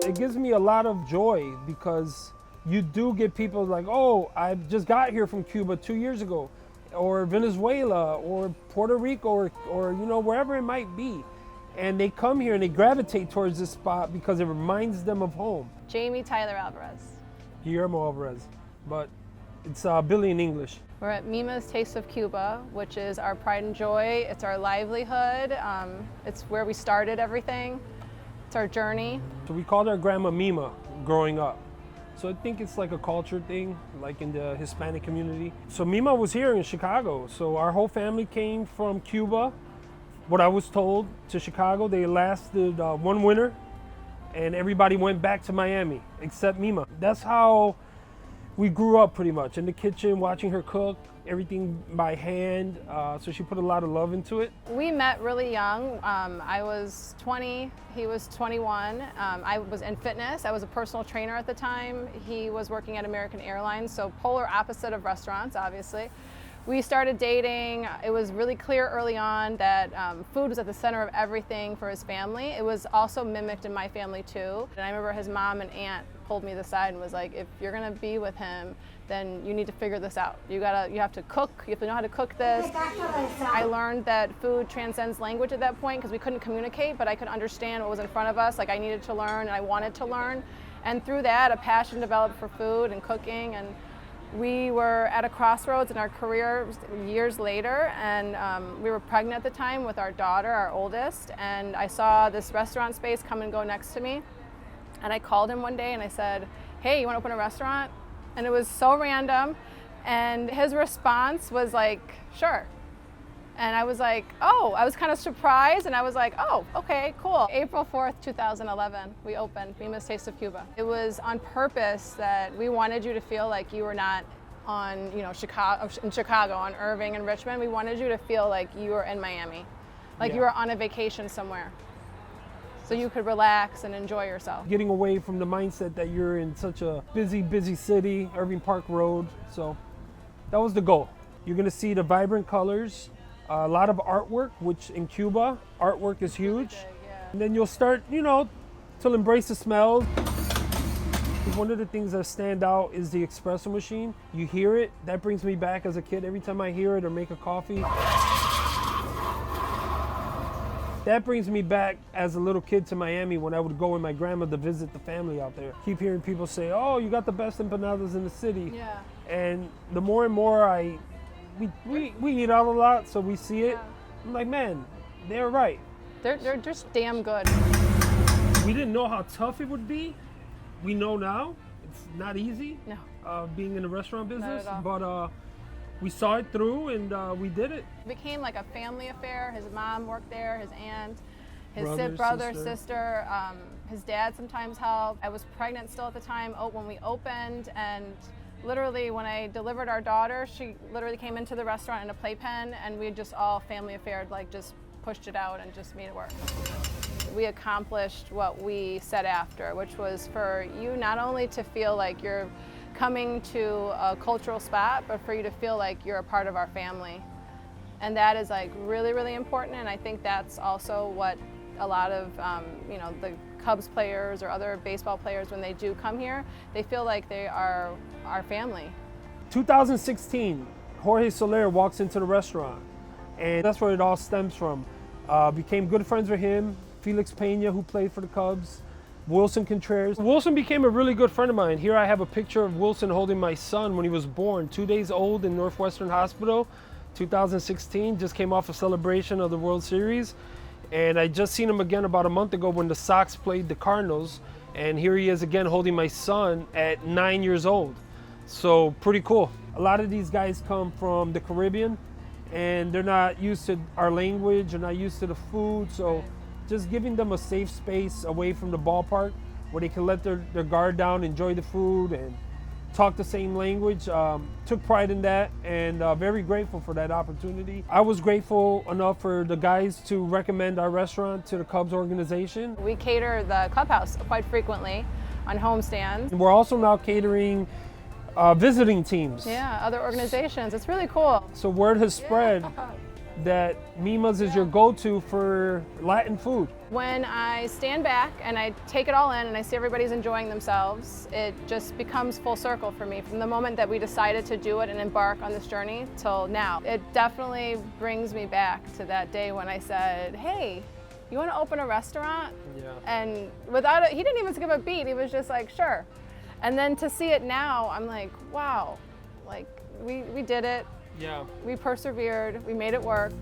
It gives me a lot of joy because you do get people like, oh, I just got here from Cuba 2 years ago, or Venezuela, or Puerto Rico, or wherever it might be. And they come here and they gravitate towards this spot because it reminds them of home. Jamie Alvarez. Guillermo Alvarez, but it's Billy in English. We're at Mima's Taste of Cuba, which is our pride and joy. It's our livelihood. It's where we started everything. It's our journey. So we called our grandma Mima growing up. So I think it's like a culture thing, like in the Hispanic community. So Mima was here in Chicago. So our whole family came from Cuba, what I was told, to Chicago. They lasted one winter and everybody went back to Miami except Mima. That's how we grew up pretty much, in the kitchen, watching her cook, everything by hand. So she put a lot of love into it. We met really young. I was 20, he was 21. I was in fitness. I was a personal trainer at the time. He was working at American Airlines, so polar opposite of restaurants, obviously. We started dating. It was really clear early on that food was at the center of everything for his family. It was also mimicked in my family too. And I remember his mom and aunt pulled me to the side and was like, if you're gonna be with him, then you need to figure this out. You have to cook, you have to know how to cook this. I learned that food transcends language at that point because we couldn't communicate, but I could understand what was in front of us. Like I needed to learn and I wanted to learn. And through that, a passion developed for food and cooking. And we were at a crossroads in our career years later, and we were pregnant at the time with our daughter, our oldest, and I saw this restaurant space come and go next to me. And I called him one day and I said, hey, you want to open a restaurant? And it was so random. And his response was like, sure. And I was like, oh, I was kind of surprised. And I was like, oh, okay, cool. April 4th, 2011, we opened Mima's Taste of Cuba. It was on purpose that we wanted you to feel like you were not on, Chicago, on Irving and Richmond. We wanted you to feel like you were in Miami, like you were on a vacation somewhere. So you could relax and enjoy yourself. Getting away from the mindset that you're in such a busy city, Irving Park Road. So that was the goal. You're gonna see the vibrant colors, a lot of artwork, which in Cuba, artwork is huge. And then you'll start, to embrace the smells. One of the things that stand out is the espresso machine. You hear it, that brings me back as a kid. Every time I hear it or make a coffee, that brings me back as a little kid to Miami when I would go with my grandma to visit the family out there. Keep hearing people say, oh, you got the best empanadas in the city. Yeah. And the more and more we eat out a lot, so we see it. I'm like, man, they're right. They're just damn good. We didn't know how tough it would be. We know now. It's not easy. No. Being in the restaurant business, Not at all. but we saw it through and we did it. It became like a family affair. His mom worked there, his aunt, his Brother, sister. His dad sometimes helped. I was pregnant still at the time when we opened, and literally when I delivered our daughter, she literally came into the restaurant in a playpen, and we just all family affair, like just pushed it out and just made it work. We accomplished what we set after, which was for you not only to feel like you're coming to a cultural spot, but for you to feel like you're a part of our family. And that is like really, really important. And I think that's also what a lot of, the Cubs players or other baseball players, when they do come here, they feel like they are our family. 2016, Jorge Soler walks into the restaurant, and that's where it all stems from. Became good friends with him, Felix Pena, who played for the Cubs, Wilson Contreras. Wilson became a really good friend of mine. Here I have a picture of Wilson holding my son when he was born, 2 days old in Northwestern Hospital, 2016. Just came off a celebration of the World Series. And I just seen him again about a month ago when the Sox played the Cardinals. And here he is again holding my son at 9 years old. So pretty cool. A lot of these guys come from the Caribbean and they're not used to our language, they're not used to the food. So just giving them a safe space away from the ballpark where they can let their guard down, enjoy the food, and talk the same language. Took pride in that, and very grateful for that opportunity. I was grateful enough for the guys to recommend our restaurant to the Cubs organization. We cater the clubhouse quite frequently on homestands. And we're also now catering visiting teams. Yeah, other organizations. It's really cool. So word has spread that Mima's is your go-to for Latin food. When I stand back and I take it all in and I see everybody's enjoying themselves, it just becomes full circle for me from the moment that we decided to do it and embark on this journey till now. It definitely brings me back to that day when I said, hey, you want to open a restaurant? Yeah. And without it, he didn't even skip a beat. He was just like, sure. And then to see it now, I'm like, wow, like we did it. Yeah. We persevered, we made it work.